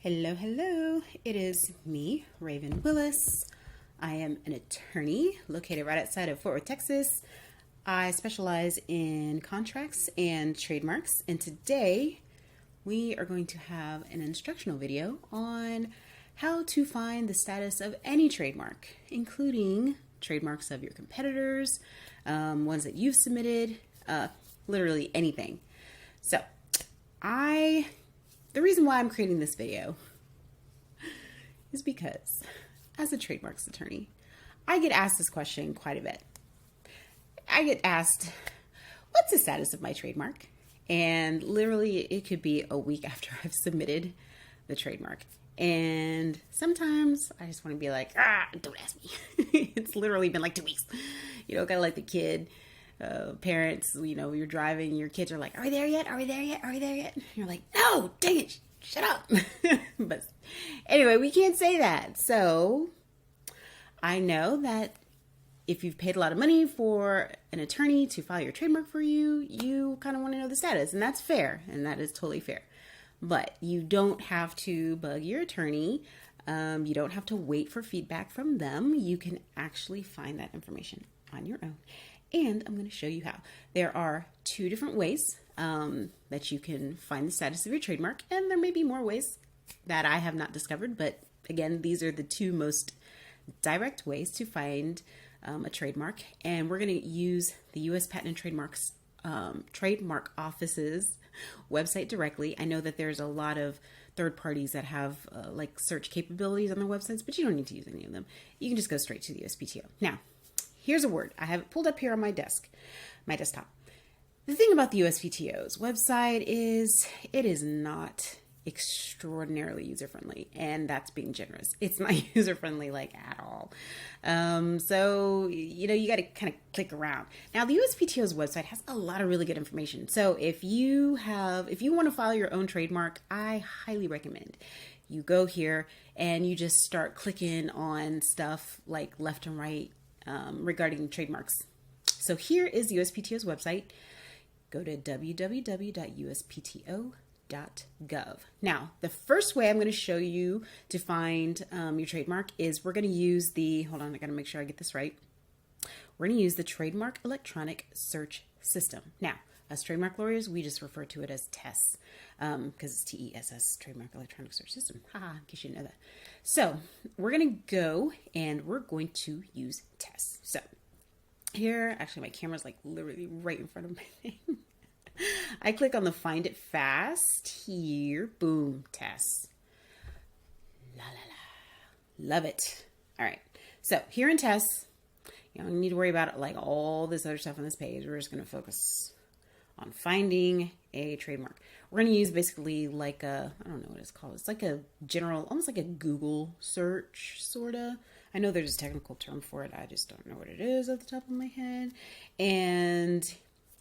Hello, hello. It is me, Raven Willis. I am an attorney located right outside of Fort Worth, Texas. I specialize in contracts and trademarks, and today we are going to have an instructional video on how to find the status of any trademark, including trademarks of your competitors, ones that you've submitted, literally anything. So, the reason why I'm creating this video is because, as a trademarks attorney, I get asked this question quite a bit. I get asked, what's the status of my trademark? And literally, it could be a week after I've submitted the trademark. And sometimes I just want to be like, don't ask me. It's literally been like 2 weeks. Kind of like the kid. Parents, you're driving, your kids are like, are we there yet? Are we there yet? Are we there yet? And you're like, no, dang it, shut up. But anyway, we can't say that. So I know that if you've paid a lot of money for an attorney to file your trademark for you, you kind of want to know the status, and that's fair, and that is totally fair. But you don't have to bug your attorney. You don't have to wait for feedback from them. You can actually find that information on your own. And I'm going to show you how. There are 2 different ways that you can find the status of your trademark, and there may be more ways that I have not discovered, but again, these are the 2 most direct ways to find a trademark, and we're going to use the U.S. Patent and Trademarks Trademark Office's website directly. I know that there's a lot of third parties that have like search capabilities on their websites, but you don't need to use any of them. You can just go straight to the USPTO. Now, here's a word. I have it pulled up here on my desktop. The thing about the USPTO's website is it is not extraordinarily user-friendly, and that's being generous. It's not user-friendly like at all. So, you got to kind of click around. Now, the USPTO's website has a lot of really good information. So if you want to file your own trademark, I highly recommend you go here and you just start clicking on stuff like left and right regarding trademarks. So here is the USPTO's website. Go to www.uspto.gov. Now, the first way I'm going to show you to find your trademark is we're going to use hold on, I got to make sure I get this right. We're going to use the Trademark Electronic Search System. Now, as trademark lawyers, we just refer to it as TESS because it's TESS, Trademark Electronic Search System. Haha, in case you didn't know that. So we're going to go and we're going to use TESS. So here, actually my camera's like literally right in front of my thing. I click on the Find It Fast here. Boom, TESS. La la la. Love it. All right. So here in TESS, you don't need to worry about like all this other stuff on this page. We're just going to focus on finding a trademark. We're going to use basically like I don't know what it's called. It's like a general, almost like a Google search, sort of. I know there's a technical term for it. I just don't know what it is off the top of my head. And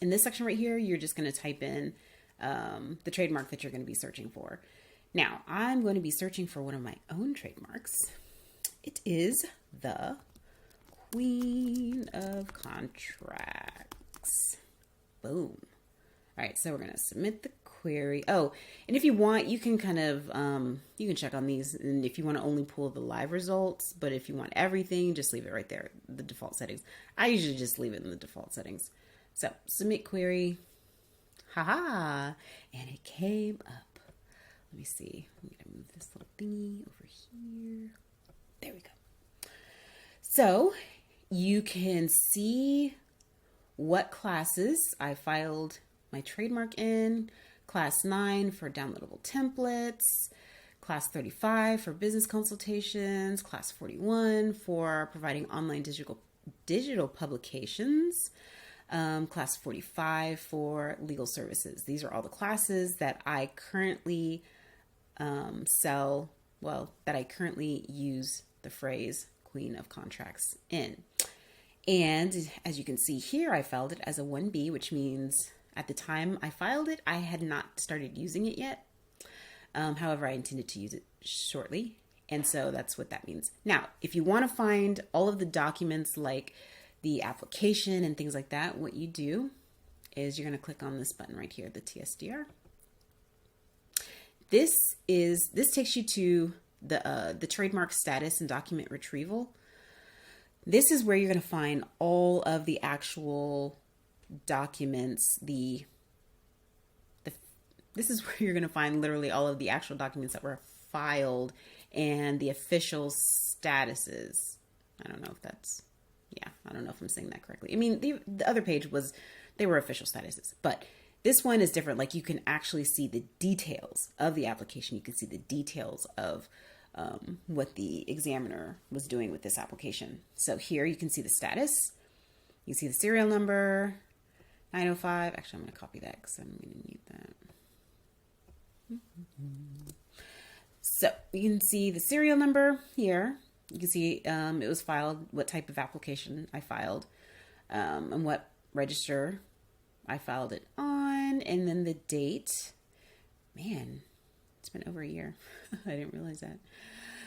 in this section right here, you're just going to type in the trademark that you're going to be searching for. Now, I'm going to be searching for one of my own trademarks. It is the Queen of Contracts. Boom. All right, so we're going to submit the query. Oh, and if you want, you can kind of, you can check on these, and if you want to only pull the live results, but if you want everything, just leave it right there, the default settings. I usually just leave it in the default settings. So, submit query. Haha, and it came up. Let me see. I'm going to move this little thingy over here. There we go. So, you can see what classes I filed my trademark in. Class 9 for downloadable templates, Class 35 for business consultations, Class 41 for providing online digital publications, Class 45 for legal services. These are all the classes that I currently that I currently use the phrase Queen of Contracts in. And as you can see here, I filed it as a 1B, which means at the time I filed it, I had not started using it yet. However, I intended to use it shortly. And so that's what that means. Now, if you want to find all of the documents like the application and things like that, what you do is you're going to click on this button right here, the TSDR. this takes you to the trademark status and document retrieval. This is where you're going to find all of the actual documents. This is where you're going to find literally all of the actual documents that were filed and the official statuses. I don't know if I'm saying that correctly. I mean, the other page they were official statuses, but this one is different. Like, you can actually see the details of the application. You can see the details of what the examiner was doing with this application. So here you can see the status. You see the serial number, 905. Actually, I'm going to copy that because I'm going to need that. So you can see the serial number here. You can see it was filed, what type of application I filed, and what register I filed it on, and then the date. Man, it's been over a year. I didn't realize that.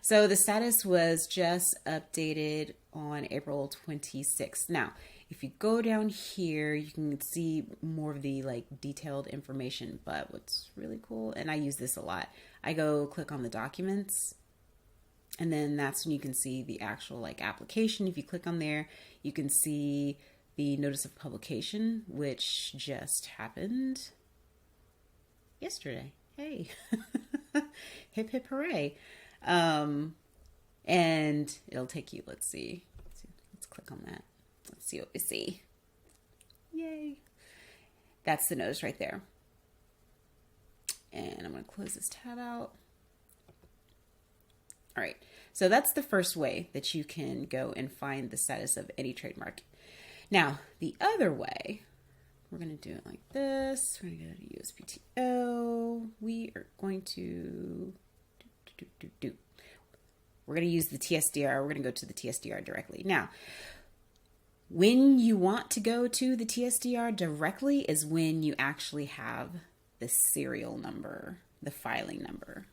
So the status was just updated on April 26th. Now, if you go down here, you can see more of the detailed information. But what's really cool, and I use this a lot, I go click on the documents, and then that's when you can see the actual application. If you click on there, you can see the notice of publication, which just happened yesterday. Hey, hip hip hooray. And it'll take you, let's click on that. Let's see what we see. Yay. That's the notice right there. And I'm going to close this tab out. All right. So that's the first way that you can go and find the status of any trademark. Now, the other way, we're going to do it like this. We're going to go to USPTO. We are going to We're going to use the TSDR. We're going to go to the TSDR directly. Now, when you want to go to the TSDR directly is when you actually have the serial number, the filing number.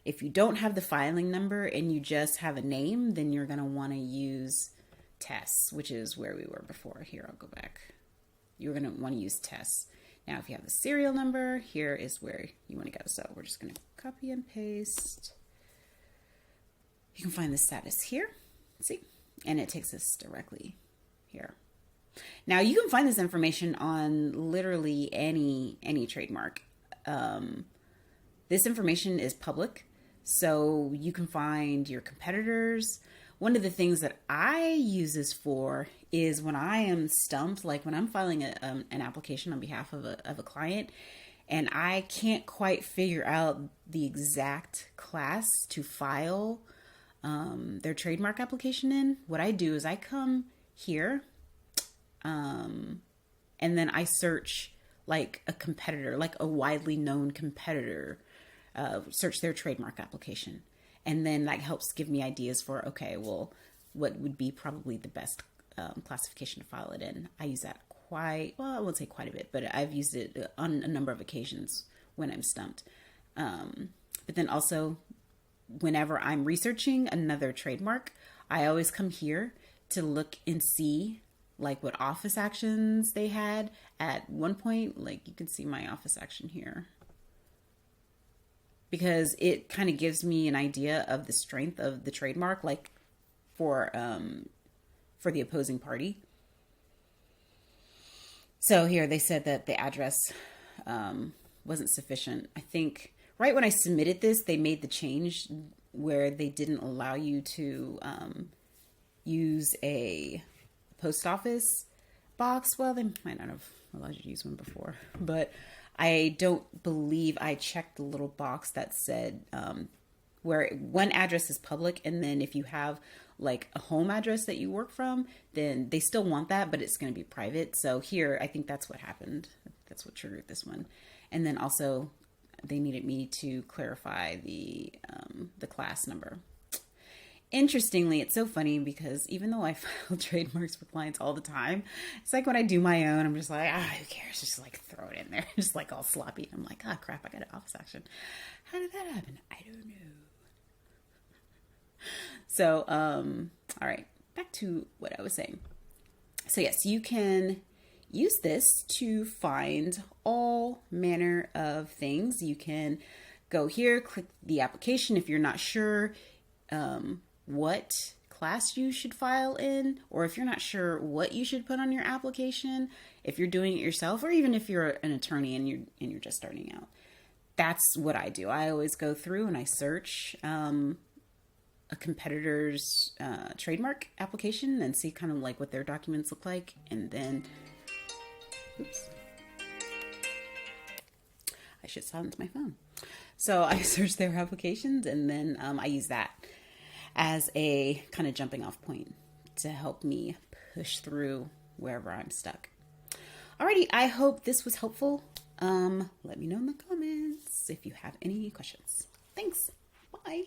If you don't have the filing number and you just have a name, then you're going to want to use tests, which is where we were before. Here, I'll go back. You're going to want to use tests. Now, if you have the serial number, here is where you want to go. So we're just going to copy and paste. You can find the status here. See? And it takes us directly here. Now, you can find this information on literally any trademark. This information is public, so you can find your competitors. One of the things that I use this for is when I am stumped, like when I'm filing an application on behalf of a client, and I can't quite figure out the exact class to file their trademark application in. What I do is I come here, and then I search like a competitor, like a widely known competitor, search their trademark application. And then that helps give me ideas for, okay, well, what would be probably the best classification to file it in. I use that I won't say quite a bit, but I've used it on a number of occasions when I'm stumped. But then also, whenever I'm researching another trademark, I always come here to look and see like what office actions they had at one point. Like you can see my office action here, because it kind of gives me an idea of the strength of the trademark, like for the opposing party. So here they said that the address wasn't sufficient. I think right when I submitted this, they made the change where they didn't allow you to use a post office box. Well, they might not have allowed you to use one before, but I don't believe I checked the little box that said where one address is public, and then if you have like a home address that you work from, then they still want that, but it's going to be private. So here, I think that's what happened. That's what triggered this one. And then also they needed me to clarify the class number. Interestingly, it's so funny because even though I file trademarks for clients all the time, it's like when I do my own, I'm just like, who cares? Just like throw it in there. Just like all sloppy. I'm like, crap, I got an office action. How did that happen? I don't know. So, all right, back to what I was saying. So yes, you can use this to find all manner of things. You can go here, click the application if you're not sure what class you should file in, or if you're not sure what you should put on your application, if you're doing it yourself, or even if you're an attorney and you're just starting out. That's what I do. I always go through and I search a competitor's trademark application and see kind of like what their documents look like, and then, oops, I should silence my phone. So I search their applications, and then I use that as a kind of jumping off point to help me push through wherever I'm stuck. Alrighty, I hope this was helpful. Let me know in the comments if you have any questions. Thanks. Bye.